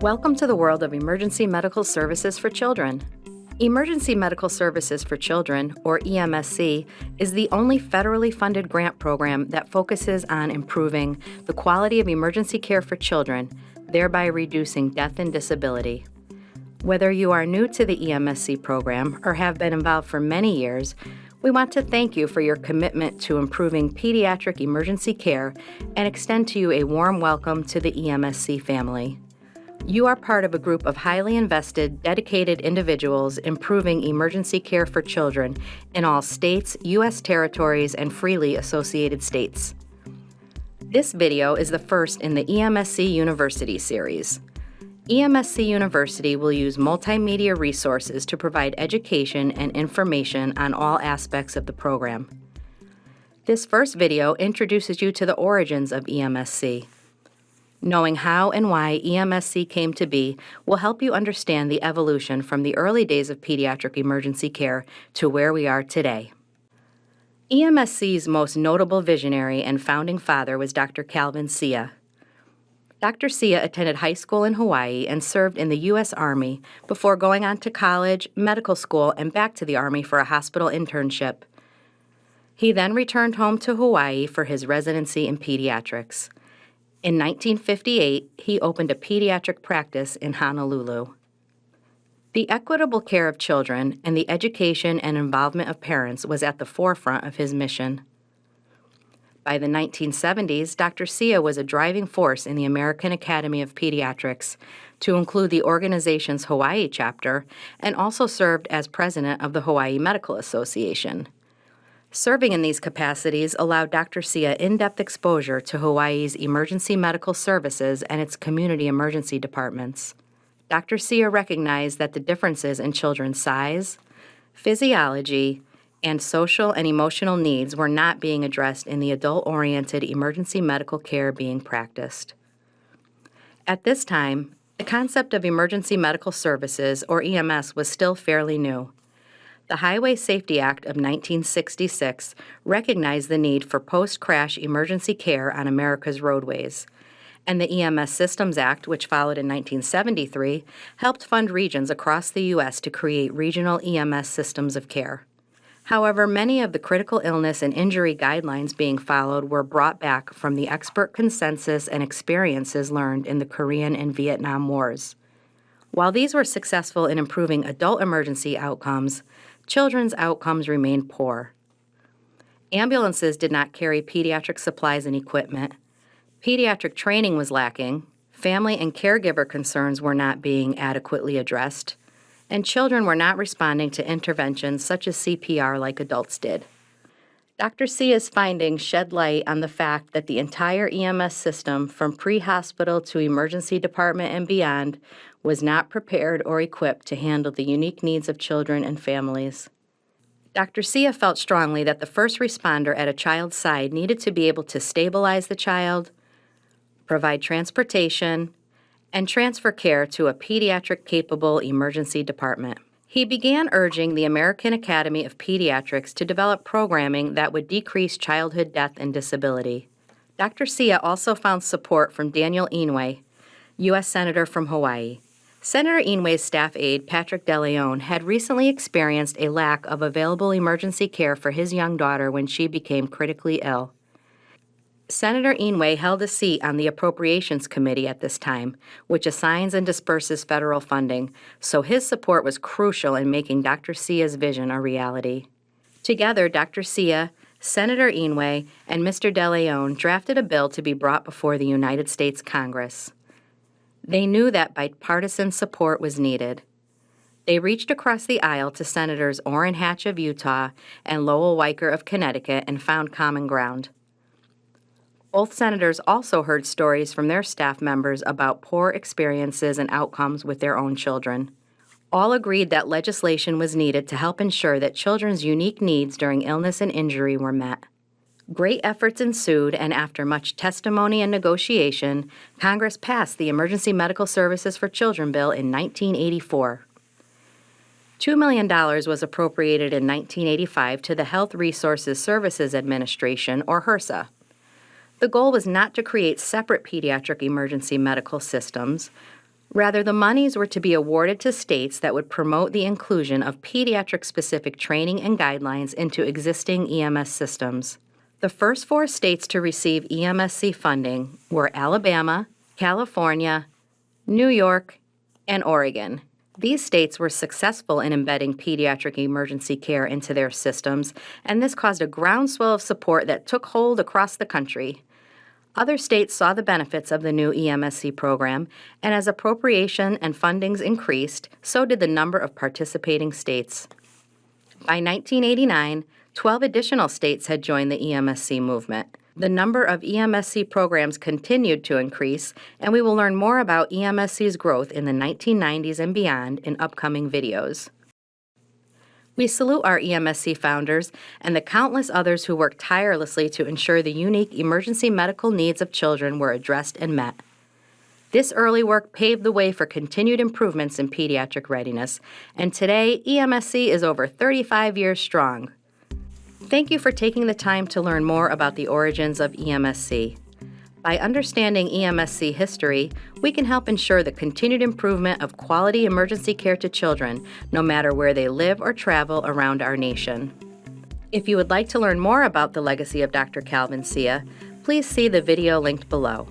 Welcome to the world of emergency medical services for children. Emergency Medical Services for Children, or EMSC, is the only federally funded grant program that focuses on improving the quality of emergency care for children, thereby reducing death and disability. Whether you are new to the EMSC program or have been involved for many years, we want to thank you for your commitment to improving pediatric emergency care and extend to you a warm welcome to the EMSC family. You are part of a group of highly invested, dedicated individuals improving emergency care for children in all states, U.S. territories, and freely associated states. This video is the first in the EMSC University series. EMSC University will use multimedia resources to provide education and information on all aspects of the program. This first video introduces you to the origins of EMSC. Knowing how and why EMSC came to be will help you understand the evolution from the early days of pediatric emergency care to where we are today. EMSC's most notable visionary and founding father was Dr. Calvin Sia. Dr. Sia attended high school in Hawaii and served in the U.S. Army before going on to college, medical school, and back to the Army for a hospital internship. He then returned home to Hawaii for his residency in pediatrics. In 1958, he opened a pediatric practice in Honolulu. The equitable care of children and the education and involvement of parents was at the forefront of his mission. By the 1970s, Dr. Sia was a driving force in the American Academy of Pediatrics, to include the organization's Hawaii chapter, and also served as president of the Hawaii Medical Association. Serving in these capacities allowed Dr. Sia in-depth exposure to Hawaii's emergency medical services and its community emergency departments. Dr. Sia recognized that the differences in children's size, physiology, and social and emotional needs were not being addressed in the adult-oriented emergency medical care being practiced. At this time, the concept of emergency medical services, or EMS, was still fairly new. The Highway Safety Act of 1966 recognized the need for post-crash emergency care on America's roadways, and the EMS Systems Act, which followed in 1973, helped fund regions across the U.S. to create regional EMS systems of care. However, many of the critical illness and injury guidelines being followed were brought back from the expert consensus and experiences learned in the Korean and Vietnam Wars. While these were successful in improving adult emergency outcomes, children's outcomes remained poor. Ambulances did not carry pediatric supplies and equipment. Pediatric training was lacking. Family and caregiver concerns were not being adequately addressed. And children were not responding to interventions such as CPR like adults did. Dr. Sia's findings shed light on the fact that the entire EMS system, from pre-hospital to emergency department and beyond, was not prepared or equipped to handle the unique needs of children and families. Dr. Sia felt strongly that the first responder at a child's side needed to be able to stabilize the child, provide transportation, and transfer care to a pediatric-capable emergency department. He began urging the American Academy of Pediatrics to develop programming that would decrease childhood death and disability. Dr. Sia also found support from Daniel Inouye, U.S. Senator from Hawaii. Senator Inouye's staff aide, Patrick DeLeon, had recently experienced a lack of available emergency care for his young daughter when she became critically ill. Senator Inouye held a seat on the Appropriations Committee at this time, which assigns and disperses federal funding, so his support was crucial in making Dr. Sia's vision a reality. Together, Dr. Sia, Senator Inouye, and Mr. DeLeon drafted a bill to be brought before the United States Congress. They knew that bipartisan support was needed. They reached across the aisle to Senators Orrin Hatch of Utah and Lowell Weicker of Connecticut and found common ground. Both senators also heard stories from their staff members about poor experiences and outcomes with their own children. All agreed that legislation was needed to help ensure that children's unique needs during illness and injury were met. Great efforts ensued, and after much testimony and negotiation, Congress passed the Emergency Medical Services for Children Bill in 1984. $2 million was appropriated in 1985 to the Health Resources Services Administration, or HRSA. The goal was not to create separate pediatric emergency medical systems. Rather, the monies were to be awarded to states that would promote the inclusion of pediatric-specific training and guidelines into existing EMS systems. The first 4 states to receive EMSC funding were Alabama, California, New York, and Oregon. These states were successful in embedding pediatric emergency care into their systems, and this caused a groundswell of support that took hold across the country. Other states saw the benefits of the new EMSC program, and as appropriation and fundings increased, so did the number of participating states. By 1989, 12 additional states had joined the EMSC movement. The number of EMSC programs continued to increase, and we will learn more about EMSC's growth in the 1990s and beyond in upcoming videos. We salute our EMSC founders and the countless others who worked tirelessly to ensure the unique emergency medical needs of children were addressed and met. This early work paved the way for continued improvements in pediatric readiness, and today EMSC is over 35 years strong. Thank you for taking the time to learn more about the origins of EMSC. By understanding EMSC history, we can help ensure the continued improvement of quality emergency care to children, no matter where they live or travel around our nation. If you would like to learn more about the legacy of Dr. Calvin Sia, please see the video linked below.